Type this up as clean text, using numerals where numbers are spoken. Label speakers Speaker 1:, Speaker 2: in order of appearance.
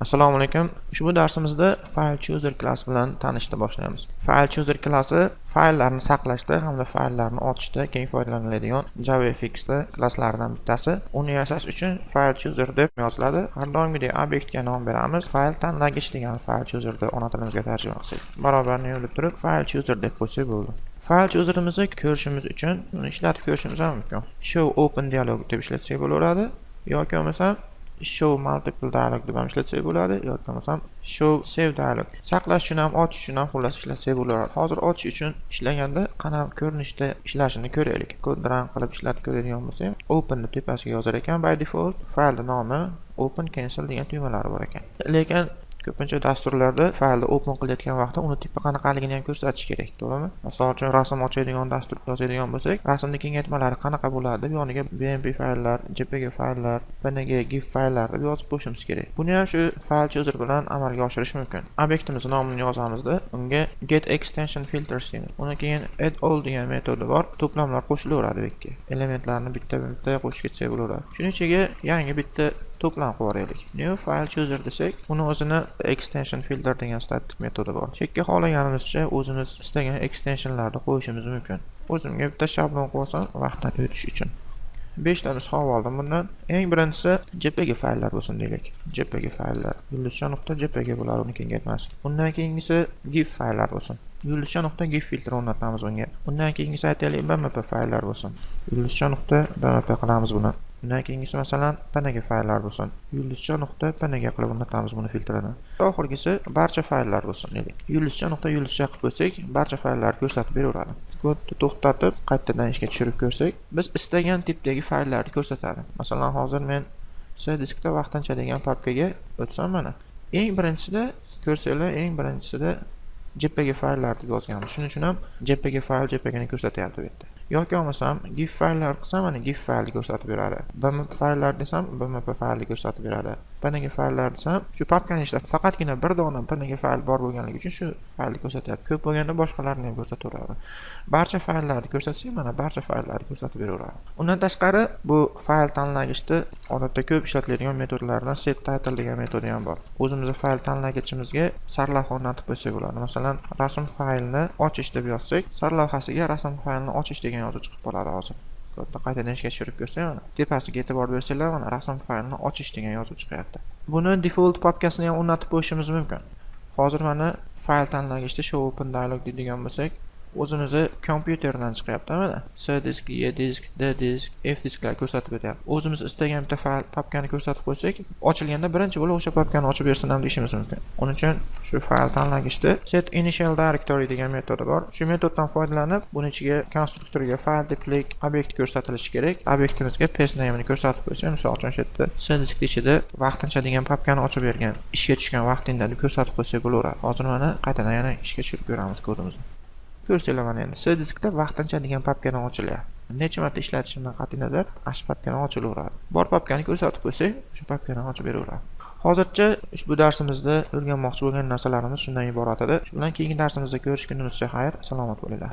Speaker 1: Assalomu alaykum. Ushbu darsimizda file chooser klassi bilan tanishishni boshlaymiz. File chooser klassi fayllarni saqlashda hamda fayllarni ochishda keng foydalaniladigan JavaFX klasslaridan bittasi. Uni yasash uchun file chooser deb yoziladi. Har doimgidek obyektga nom beramiz. File tanlagich degan file chooser deb ona tilimizga tarjima qilsak, barobarni yo'lib turib file chooser deb qo'ysak bo'ldi. File chooserimizni ko'rishimiz uchun uni ishlatib ko'rishimiz ham mumkin. Show open dialog deb ishlatsak bo'laveradi yoki bo'lmasa show multiple dialog deb ham ishlatsak bo'ladi yoki bo'lmasam show save dialog. Saqlash uchun ham ochish uchun ham xullas ishlatsak bo'laveradi. Hozir ochish uchun ishlaganda qanaqa ko'rinishda ishlashini ko'raylik. Kodni run qilib ishlatib ko'radigan bo'lsak, open deb tepasiga yozar ekan by default. Faylning nomi open cancel degan tugmalari bor ekan. Lekin ko'pincha dasturlarda faylni open qilayotgan vaqtda uni tipi qanaqaligini ham ko'rsatish kerak, to'g'rimi? Masalan uchun rasm ochadigan dastur yozadigan bo'lsak, rasmning kengaytmalari qanaqa bo'ladi deb yoniga BMP fayllar, JPG fayllar, PNG, GIF fayllar deb yozib qo'yishimiz kerak. Buni ham shu file chooser bilan amalga oshirish mumkin. Obyektimiz nomini yozamizda, unga get extension filters deymiz. Undan keyin add all degan metodi bor. To'plamlar qo'shilaveradi bekka. Elementlarni bitta-bitta qo'shib ketsak bo'laveradi. Shuning ichiga yangi bitta to'plam qo'yaylik. New file chooser desak, uni o'zini extension filter degan statik metodi bor. Chekka xohlaganimizcha o'zimiz istagan extensionlarni qo'yishimiz mumkin. O'zimga bitta shablon qo'ysam vaqtdan o'tish uchun. 5 ta nusxa oldim bundan. Eng birinchisi JPG fayllar bo'lsin deylik. JPG fayllar. yulduzcha.jpg bo'ladi uni kengaytmasi. Undan keyingisi GIF fayllar bo'lsin. yulduzcha.gif filtr o'rnatamiz unga. Undan keyingisi aytaylik BMP fayllar bo'lsin. yulduzcha.bmp qilamiz buni. Undan keyingisi masalan PNG fayllar bo'lsin. yulduzcha.png qilib o'rnatamiz buni filtrini. Oxirgisi barcha fayllar bo'lsin deylik. yulduzcha qilib qo'ysak, barcha fayllarni ko'rsatib beraveradi. Kodni to'xtatib, qaytadan ishga tushirib ko'rsak, biz istagan tipdagi fayllarni ko'rsatadi. Masalan, hozir men C diskda vaqtincha degan papkaga o'tsam mana. Eng birinchisida ko'rsanglar, eng birinchisida JPG fayllar deb yozganmiz. Shuning uchun ham JPG fayl JPGni ko'rsatyapti bu yerda. Yoki olmasam GIF fayllar qilsam, mana GIF faylni ko'rsatib beradi. BMP fayllar desam, BMP faylni ko'rsatib beradi. PNG fayllar desam, shu papkani ichida faqatgina bir dona PNG fayl bor bo'lganligi uchun shu faylni ko'rsatyapti. Ko'p bo'lganda boshqalarini ham ko'rsataveradi. Barcha fayllarni ko'rsatsak, mana barcha fayllarni ko'rsatib beraveradi. Undan tashqari, bu fayl tanlagichda odatda ko'p ishlatiladigan metodlardan set title degan metodi ham bor. O'zimizning fayl tanlagichimizga sarlavha o'rnatib qo'ysak bo'ladi. Masalan, rasm faylni ochish deb yozsak, sarlavhasiga rasm faylni ochish degan yozuv chiqib qoladi hozir. Kodni qaytadan ishga tushirib ko'rsak, mana tepasiga e'tibor bersanglar, mana rasm faylni ochish degan yozuv chiqyapti. Buni default papkasini ham o'rnatib qo'yishimiz mumkin. Hozir mana fayl tanlagichda show open dialog deydigan bo'lsak, o'zimizni kompyuterdan chiqyapti mana. C disk, E disk, D disk, F disklar ko'rsatib beryapti. O'zimiz istagan bitta fayl papkani ko'rsatib qo'ysak, ochilganda birinchi bo'lib o'sha papkani ochib bersin ham deyishimiz mumkin. Uning uchun shu fayl tanlagichda set initial directory degan metodi bor. Shu metoddan foydalanib, buning ichiga konstruktorga fayl tiplik obyekt ko'rsatilishi kerak. Obyektimizga path name'ni ko'rsatib qo'ysak, misol uchun shu yerda C disk ichida vaqtincha degan papkani ochib bergan, ishga tushgan vaqtingda deb ko'rsatib qo'ysak bo'laveradi. Hozir mana qaytadan yana ishga tushirib ko'ramiz kodimizni. Ko'rsanglar mana endi C diskda vaqtincha degan papkani ochilyapti. Necha marta ishlatishimdan qat'iy nazar, ash papkani ochilaveradi. Bor papkani ko'rsatib qo'ysak, shu papkani ochib beraveradi. Hozircha ushbu darsimizda o'rganmoqchi bo'lgan narsalarimiz shundan iborat edi. Shu bilan keyingi darsimizda ko'rishgunimizcha xayr, salomat bo'linglar.